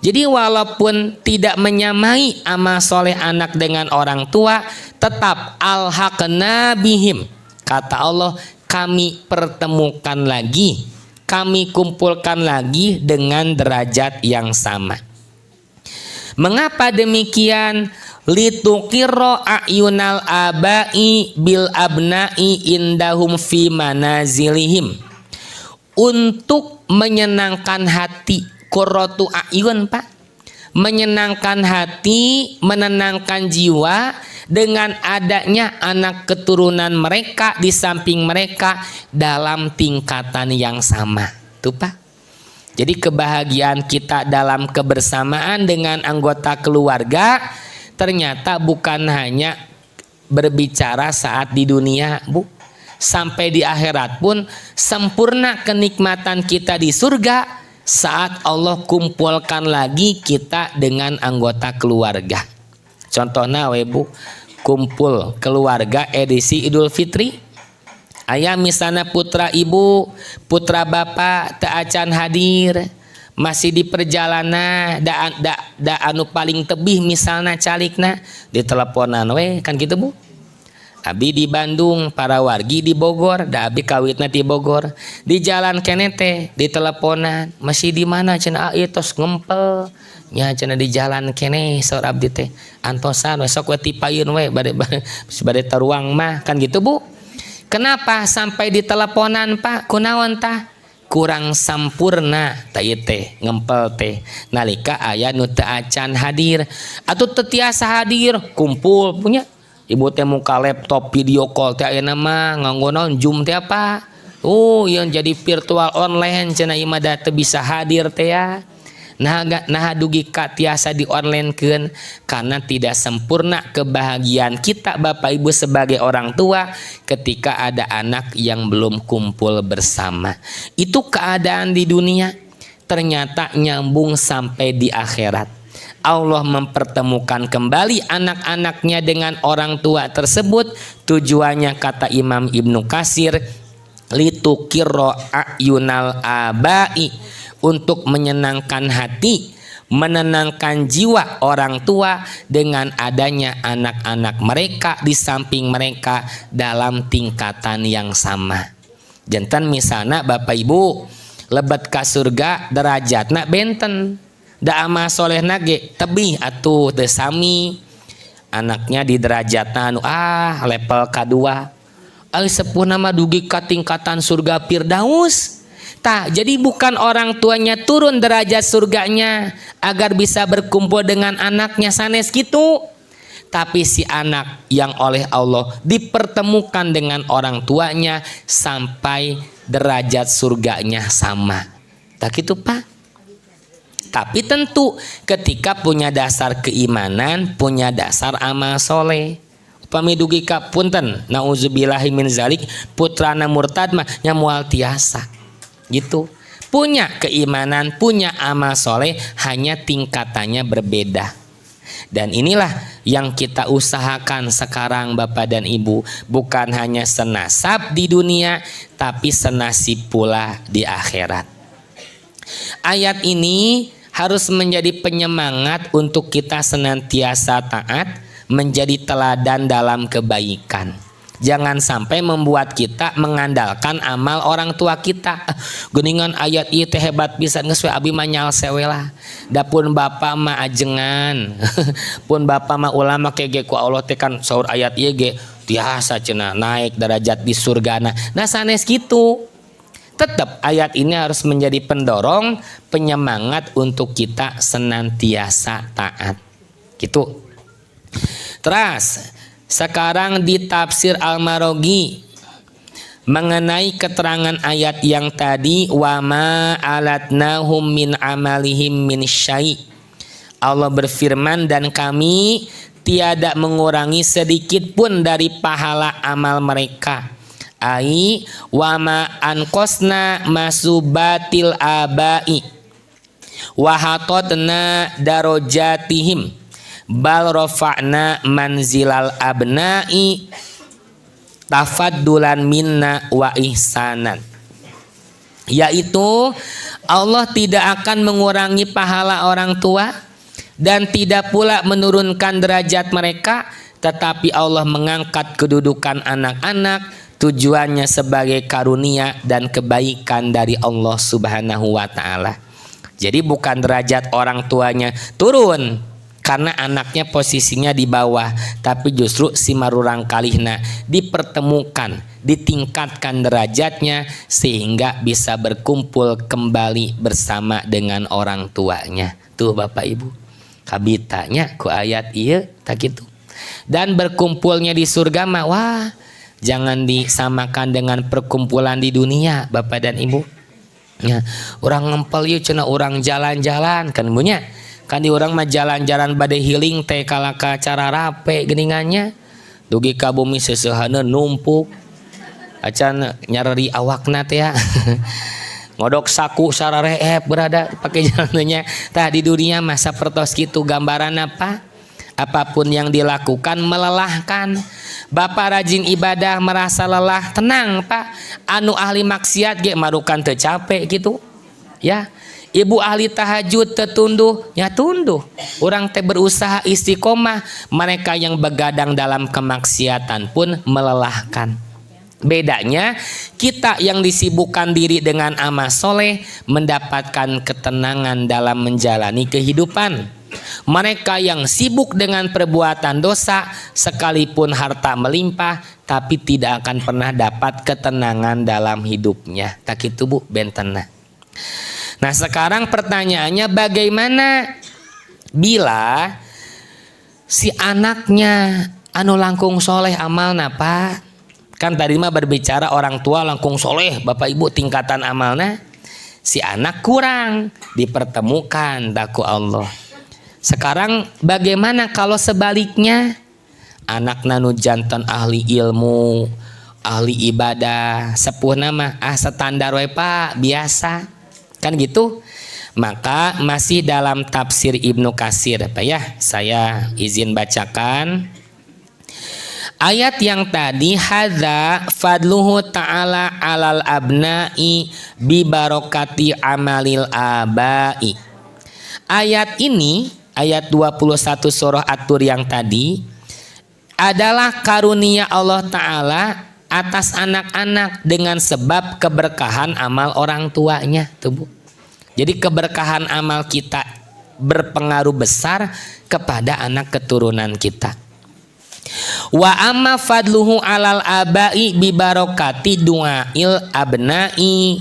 Jadi walaupun tidak menyamai amal soleh anak dengan orang tua, tetap alhaqna bihim, kata Allah, kami pertemukan lagi, kami kumpulkan lagi dengan derajat yang sama. Mengapa demikian? Litukirro ayunal abai bil abnai indahum fi manazilihim, untuk menyenangkan hati, qurratu ayun Pak, menyenangkan hati, menenangkan jiwa dengan adanya anak keturunan mereka di samping mereka dalam tingkatan yang sama. Tuh Pak. Jadi kebahagiaan kita dalam kebersamaan dengan anggota keluarga ternyata bukan hanya berbicara saat di dunia Bu, sampai di akhirat pun sempurna kenikmatan kita di surga saat Allah kumpulkan lagi kita dengan anggota keluarga. Contohnya Bu, kumpul keluarga edisi Idul Fitri, aya misalnya putra ibu, putra bapak teu acan hadir, masih di perjalanan, da anu paling tebih misalnya calikna diteleponan we kan gitu Bu. Abi di Bandung, para wargi di Bogor, da abi kawitna di Bogor, di jalan kene teh diteleponan, masih di mana cenah ieu tos ngempel nya cenah di jalan kene saur abdi teh antosan we sok we tipayun we bade taruang mah kan gitu Bu. Kenapa sampai diteleponan Pak? Kunaon tah? Kurang sampurna tah ieu teh ngempel teh nalika aya nu teu acan hadir atuh teu tiasa hadir kumpul punya ibu teh muka laptop video call teh ayeuna mah nganggo naon Zoom teh apa? Yang jadi virtual online cenah ieu mah da teu bisa hadir teh ya. Nah dugi ka tiasa di onlinekeun karena tidak sempurna kebahagiaan kita Bapak Ibu sebagai orang tua ketika ada anak yang belum kumpul bersama. Itu keadaan di dunia, ternyata nyambung sampai di akhirat. Allah mempertemukan kembali anak-anaknya dengan orang tua tersebut, tujuannya kata Imam Ibnu Katsir litukirro ayunal abai, untuk menyenangkan hati, menenangkan jiwa orang tua dengan adanya anak-anak mereka di samping mereka dalam tingkatan yang sama. Jantan misalnya Bapak Ibu lebet ka surga derajatna benten, da amal solehna ge tebih atuh teu sami. Anaknya di derajatna anu level kadua, ai sepuhna mah dugi ka tingkatan surga Firdaus. Jadi bukan orang tuanya turun derajat surganya agar bisa berkumpul dengan anaknya sanes gitu, tapi si anak yang oleh Allah dipertemukan dengan orang tuanya sampai derajat surganya sama. Tak gitu Pak. Tapi tentu ketika punya dasar keimanan, punya dasar amal soleh. Upami dugi ka punten nauzubillahi min zalik putrana murtad mah nya moal tiasa. Gitu, punya keimanan, punya amal soleh, hanya tingkatannya berbeda. Dan inilah yang kita usahakan sekarang Bapak dan Ibu, bukan hanya senasab di dunia, tapi senasib pula di akhirat. Ayat ini harus menjadi penyemangat untuk kita senantiasa taat, menjadi teladan dalam kebaikan. Jangan sampai membuat kita mengandalkan amal orang tua kita. Geningan ayat ieu teh hebat pisan geus we abi mah nyalsewe lah. Da pun bapa mah ajengan. Pun bapa mah ulama kege ku Allah teh kan saur ayat ieu ge tiasa cenah naik derajat di surgana. Nah sanes kitu. Tetap ayat ini harus menjadi pendorong, penyemangat untuk kita senantiasa taat. Gitu. Terus sekarang di tafsir Al-Maraghi mengenai keterangan ayat yang tadi, wa ma alatnahum min amalihim min syai'. Allah berfirman, dan kami tiada mengurangi sedikit pun dari pahala amal mereka. Ai wa ma anqasna masubatil abai wa hatatna darajatihim bal rafa'na manzilal abna'i tafaddulan minna wa ihsanan. Yaitu Allah tidak akan mengurangi pahala orang tua dan tidak pula menurunkan derajat mereka, tetapi Allah mengangkat kedudukan anak-anak, tujuannya sebagai karunia dan kebaikan dari Allah Subhanahu wa ta'ala. Jadi bukan derajat orang tuanya turun karena anaknya posisinya di bawah, tapi justru si marurang kalihna dipertemukan, ditingkatkan derajatnya sehingga bisa berkumpul kembali bersama dengan orang tuanya. Tuh Bapak Ibu, kabitanya ku ayat ieu tak gitu. Dan berkumpulnya di surga mah wah, jangan disamakan dengan perkumpulan di dunia Bapak dan Ibu. Ya, orang ngempel yuk cenah orang jalan-jalan kan punya. Kan di orang mah jalan-jalan bade healing teh kalaka cara rape geningannya. Dugi ka bumi seseuhana numpuk. Acan nyareri awakna teh ya. Ngodok saku sarareep berada pakai jalannya. Tah di dunia masa pertos kitu gambaran apa? Apapun yang dilakukan melelahkan. Bapak rajin ibadah merasa lelah, tenang Pak. Anu ahli maksiat ge marukan teu capek gitu. Ya. Ibu ahli tahajud tertunduh, ya tunduh. Orang teh berusaha istiqomah, mereka yang begadang dalam kemaksiatan pun melelahkan. Bedanya kita yang disibukkan diri dengan amal soleh mendapatkan ketenangan dalam menjalani kehidupan. Mereka yang sibuk dengan perbuatan dosa sekalipun harta melimpah tapi tidak akan pernah dapat ketenangan dalam hidupnya. Tak itu Bu bentena. Nah sekarang pertanyaannya, bagaimana bila si anaknya anu langkung soleh amalna Pak? Kan tadi mah berbicara orang tua langkung soleh Bapak Ibu tingkatan amalna. Si anak kurang dipertemukan daku Allah. Sekarang bagaimana kalau sebaliknya? Anak nanu jantan ahli ilmu, ahli ibadah, sepuh nama standar we Pak biasa. Kan gitu. Maka masih dalam tafsir Ibnu Katsir Pak ya, saya izin bacakan ayat yang tadi, hadza fadluhu ta'ala alal abna'i bi barokati amalil abai. Ayat ini, ayat 21 surah At-Tur yang tadi adalah karunia Allah Ta'ala atas anak-anak dengan sebab keberkahan amal orang tuanya tuh Bu. Jadi keberkahan amal kita berpengaruh besar kepada anak keturunan kita. Wa amma fadluhu alal abai bi barokati du'ail abnai.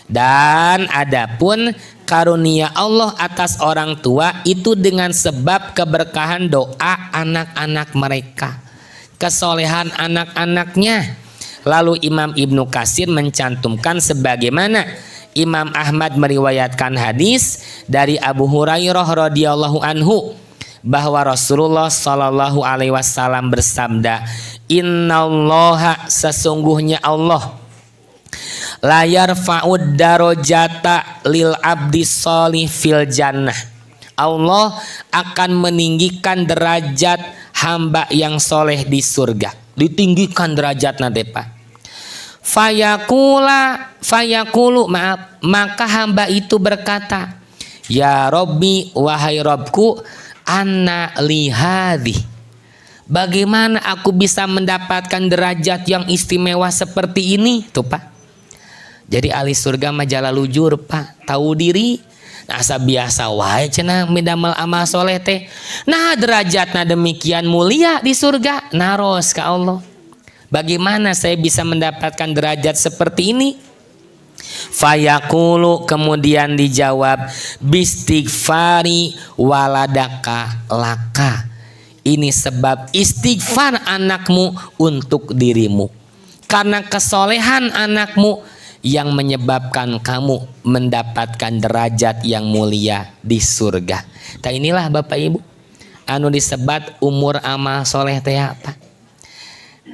Dan adapun karunia Allah atas orang tua itu dengan sebab keberkahan doa anak-anak mereka, kesolehan anak-anaknya. Lalu Imam Ibnu Katsir mencantumkan sebagaimana Imam Ahmad meriwayatkan hadis dari Abu Hurairah radhiyallahu anhu bahwa Rasulullah sallallahu alaihi wasallam bersabda, innallaha sesungguhnya Allah la yarfa'ud darajata lil abdi sholih fil jannah. Allah akan meninggikan derajat hamba yang soleh di surga, ditinggikan derajatna teh Pak. Fayaqulu maka hamba itu berkata, Ya Robbi, wahai Robku, anna lihadi, bagaimana aku bisa mendapatkan derajat yang istimewa seperti ini tuh Pak. Jadi ahli surga mah jalalujur Pak, tahu diri. Asa biasa wae cenah midamel amal soleh teh. Nah derajatna demikian mulia di surga, naros ka Allah. Bagaimana saya bisa mendapatkan derajat seperti ini? Fayaqulu, kemudian dijawab, bistighfari waladaka laka. Ini sebab istighfar anakmu untuk dirimu. Karena kesolehan anakmu yang menyebabkan kamu mendapatkan derajat yang mulia di surga. Nah inilah Bapak Ibu anu disebat umur amal soleh teh apa?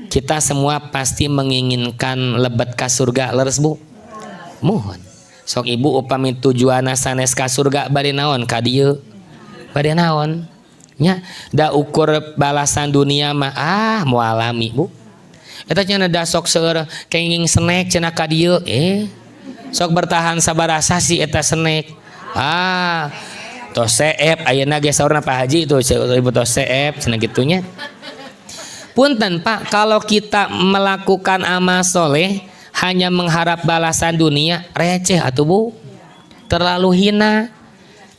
Kita semua pasti menginginkan lebet ka surga, leres Bu? Mohon. Sok Ibu upami tujuan sanes ka surga bade naon ka dieu? Bade naon? Nya da ukur balasan dunia mah moal alami Bu. Eta cenah da sok seueur kenging snack cenah ka dieu sok bertahan sabarasa si eta snack. Tos seep ayeuna ge saurna Pak Haji tuh Ibu tos seep cenah gitunya. Punten Pak, kalau kita melakukan amal soleh hanya mengharap balasan dunia, receh atuh Bu, terlalu hina.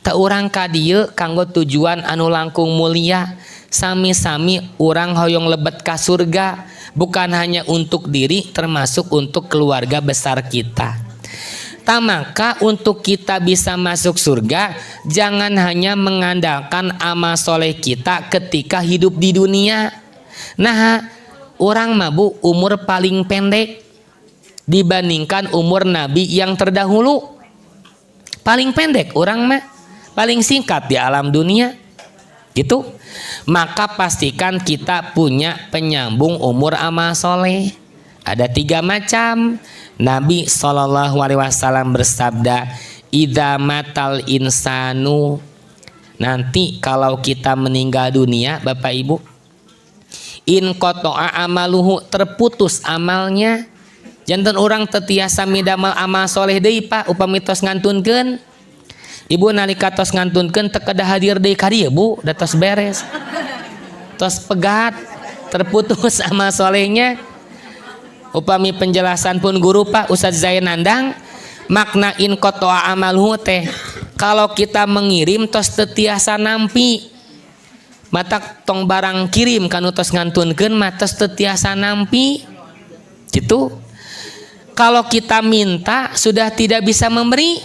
Teu urang ka dieu kanggo tujuan anu langkung mulia, sami-sami urang hoyong lebet ka surga, bukan hanya untuk diri, termasuk untuk keluarga besar kita. Maka untuk kita bisa masuk surga, jangan hanya mengandalkan amal soleh kita ketika hidup di dunia. Nah, orang mah Bu umur paling pendek dibandingkan umur Nabi yang terdahulu. Paling pendek orang mah, paling singkat di alam dunia. Gitu. Maka pastikan kita punya penyambung umur amal soleh. Ada 3 macam. Nabi SAW bersabda, idza matal insanu, nanti kalau kita meninggal dunia Bapak Ibu, in qata'a amaluhu, terputus amalnya. Janten orang tetiasa midamel amal soleh deui Pak, upami tos ngantunkeun. Ibu nalika tos ngantunkeun teu kedah hadir deui ka dieu Bu, da tos beres. Tos pegat, terputus amal solehnya. Upami penjelasan pun guru Pak Ustadz Zain Nandang, makna in qata'a amaluhu teh kalau kita mengirim tos tetiasa nampi. Mata tong barang kirim kanu tos ngantunkeun mah tos tetiasa nampi. Gitu. Kalau kita minta sudah tidak bisa memberi.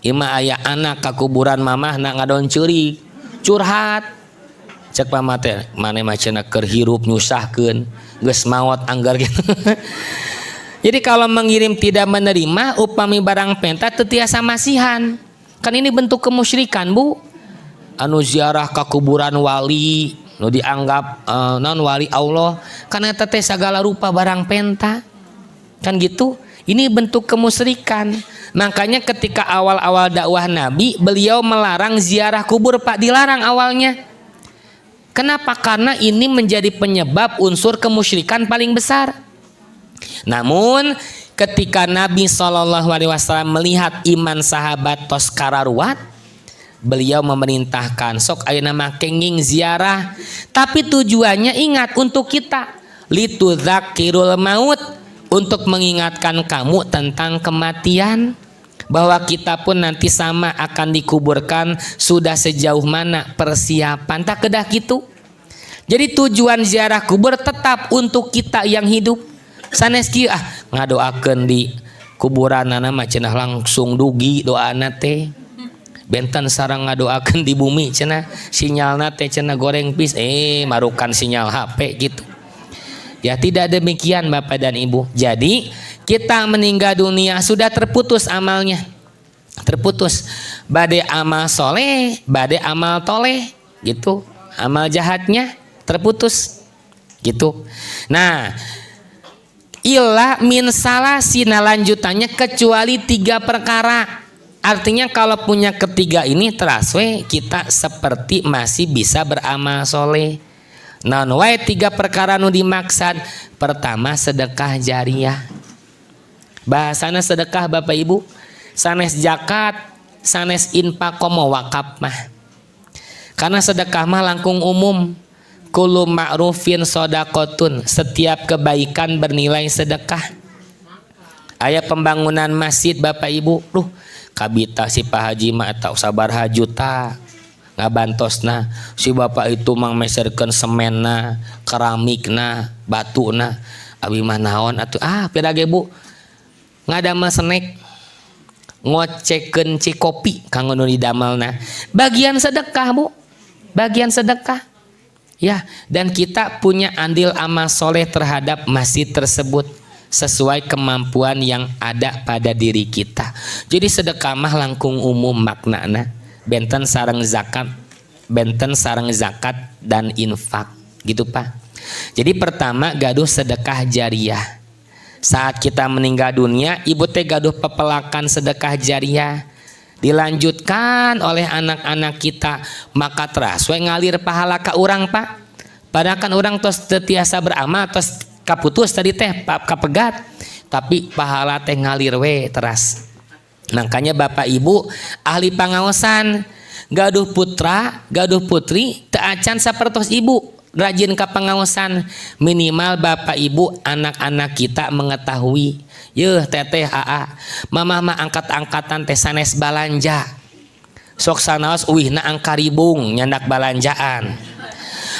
Ima aya anak ka kuburan mamah na ngadon ceurik, curhat. Cek pamate mane mah cenah keur hirup nyusahkeun, geus maot anggar gitu. Jadi kalau mengirim tidak menerima upami barang penta tetiasa masihan. Kan ini bentuk kemusyrikan Bu. Anu ziarah ka kuburan wali nu dianggap non wali Allah karena teh segala rupa barang penta. Kan gitu. Ini bentuk kemusyrikan. Makanya ketika awal-awal dakwah Nabi, beliau melarang ziarah kubur Pak, dilarang awalnya. Kenapa? Karena ini menjadi penyebab unsur kemusyrikan paling besar. Namun ketika Nabi SAW melihat iman sahabat tos kararuat, beliau memerintahkan sok ayeuna mah kenging ziarah, tapi tujuannya ingat untuk kita, litudzakirul maut, untuk mengingatkan kamu tentang kematian, bahwa kita pun nanti sama akan dikuburkan, sudah sejauh mana persiapan. Tak kedah gitu. Jadi tujuan ziarah kubur tetap untuk kita yang hidup. Sanes kieu ngadoakeun di kuburanana mah cenah langsung dugi doana teh. Benten sareng ngadoakeun di bumi cenah sinyalna teh cenah goreng pis marukan sinyal HP gitu. Ya tidak demikian Bapak dan Ibu. Jadi kita meninggal dunia sudah terputus amalnya. Terputus. Bade amal soleh, bade amal toleh gitu. Amal jahatnya terputus gitu. Nah, illa min salasina, lanjutannya kecuali 3 perkara. Artinya kalau punya ketiga ini teraswe kita seperti masih bisa beramal soleh. Nah, wae 3 perkara nu dimaksud. Pertama, sedekah jariah. Bahasana sedekah Bapak Ibu, sanes zakat, sanes infak komo wakaf mah. Karena sedekah mah langkung umum. Kullu ma'rufin sodakotun, setiap kebaikan bernilai sedekah. Aya pembangunan masjid Bapak Ibu, kabita si Pak Haji mah eta sabar hajuta ngabantosna, si Bapak itu mang meserkeun semenna, keramikna, batuna, abi mah naon atuh pirage Bu ngadamel snack ngocekeun cikopi kanggo nu didamelna, bagian sedekah Bu, bagian sedekah. Ya, dan kita punya andil amal soleh terhadap masjid tersebut sesuai kemampuan yang ada pada diri kita. Jadi sedekah mah langkung umum maknana, benten sareng zakat, benten sareng zakat dan infak, gitu Pak. Jadi pertama gaduh sedekah jariah. Saat kita meninggal dunia, ibu teh gaduh pepelakan sedekah jariah. Dilanjutkan oleh anak-anak kita, maka teras we ngalir pahala ka urang Pak. Padahal kan urang tos tetiasa beramal, tos kaputus tadi teh kapegat, tapi pahala teh ngalir we teras. Makanya Bapak Ibu ahli pangaosan gaduh putra gaduh putri teu acan sapertos ibu rajin ka pangaosan. Minimal Bapak Ibu anak-anak kita mengetahui, yeuh teteh aa mamah mah angkat-angkatan teh sanes balanja, sok sanaos uihna angkaribung nyandak balanjaan.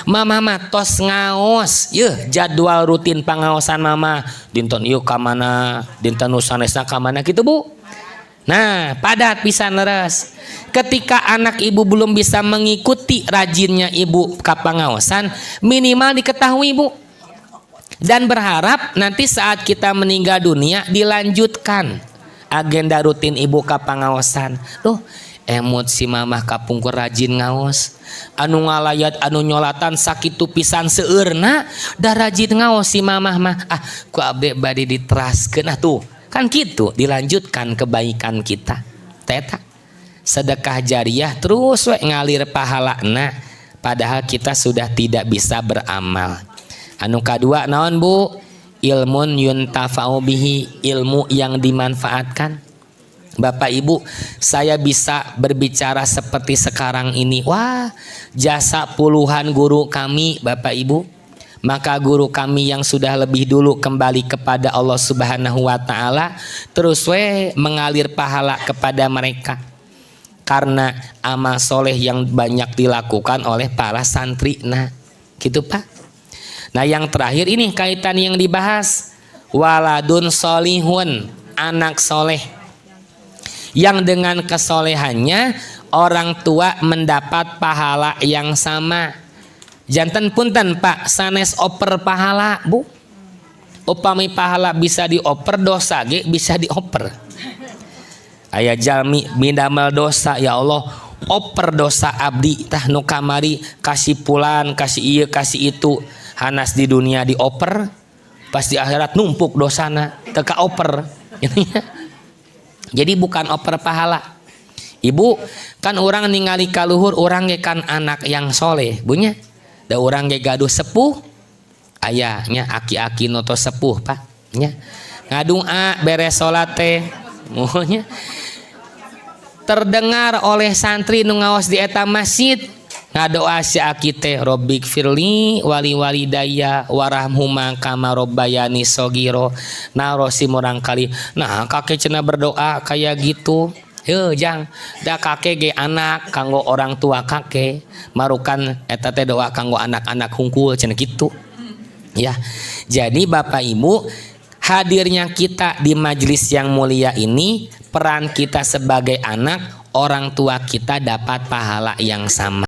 Mama mah tos ngaos, yeuh jadwal rutin pangaosan mama dinten ieu ka mana, dinten nu sanesna ka mana kitu Bu. Nah, padat pisan leres. Ketika anak ibu belum bisa mengikuti rajinnya ibu ka pangaosan, minimal diketahui Bu. Dan berharap nanti saat kita meninggal dunia dilanjutkan agenda rutin ibu ka pangaosan. Emot si mamah kapungkur rajin ngaos, anu ngalayat anu nyolatan sakitu pisan seueurna da rajin ngaos si mamah mah ku abdi bade diteraskeun tuh kan gitu, dilanjutkan kebaikan kita. Teta sedekah jariah terus we ngalir pahalana padahal kita sudah tidak bisa beramal. Anu kadua naon Bu? Ilmun yuntafa'u bihi, ilmu yang dimanfaatkan. Bapak Ibu, saya bisa berbicara seperti sekarang ini. Wah, jasa puluhan guru kami Bapak Ibu. Maka guru kami yang sudah lebih dulu kembali kepada Allah Subhanahu wa taala terus mengalir pahala kepada mereka karena amal soleh yang banyak dilakukan oleh para santri. Nah, gitu Pak. Nah, yang terakhir ini kaitan yang dibahas, waladun solihun, anak soleh yang dengan kesolehannya orang tua mendapat pahala yang sama. Janten punten Pak, sanes oper pahala Bu. Upami pahala bisa dioper, dosa ge bisa dioper. Aya jalmi mindamel dosa, ya Allah oper dosa abdi tah nu kamari kasih pulan, kasih ieu kasih itu, hanas di dunia dioper, pas di akhirat numpuk dosana teu kaoper. Jadi bukan oper pahala. Ibu kan orang ningali kaluhur, orang ge kan anak yang soleh bunya. Da orang ge gaduh sepuh, ayahnya aki-aki noto sepuh Pak nya. Ngadua beres salat teh mohonya terdengar oleh santri nu ngaos di eta masjid ngadoa si aki teh Robbik firli wali walidaya warahmuma kama robbayani sogiro. Nah rosim orang kali nah kakek cenah berdoa kayak gitu. Jang da kakek ge anak kanggo orang tua kakek marukan eta teh doa kanggo anak-anak hungkul cenah gitu ya. Jadi Bapak Ibu, hadirnya kita di majelis yang mulia ini, peran kita sebagai anak, orang tua kita dapat pahala yang sama.